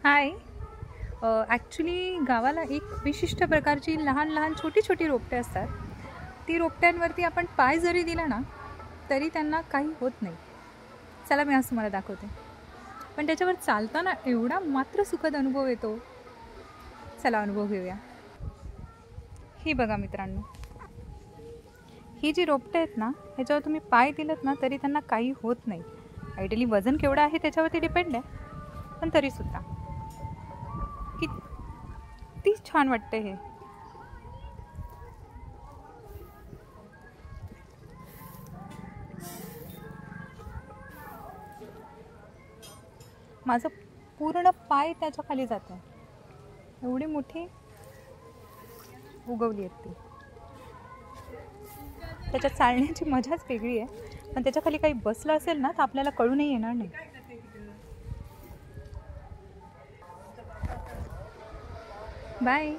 हाय. Actually गावाला एक विशिष्ट प्रकारची लहान लहान छोटी छोटी रोपटे असतात. ती रोपट्यांवरती आपण पाय जरी दिला ना तरी त्यांना काही होत नाही. चला मी आज तुम्हाला दाखवते. पण त्याच्यावर चालताना एवढा मात्र सुखद अनुभव येतो. चला अनुभव घेऊया. ही बघा मित्रांनो, ही जी रोपटे आहेत ना, ह्याच्यावर तुम्ही पाय दिलत ना तरी त्यांना काही होत नाही. आयडियली वजन केवढं आहे त्याच्यावरती डिपेंड आहे, पण तरीसुद्धा किती छान वाटते हे. माझं पूर्ण पाय त्याच्या खाली जातं. एवढी मोठी उगवली आहेत ती. त्याच्यात चालण्याची मजाच वेगळी आहे. पण त्याच्या खाली काही बसलं असेल ना तर आपल्याला कळूनही येणार नाही. बाय.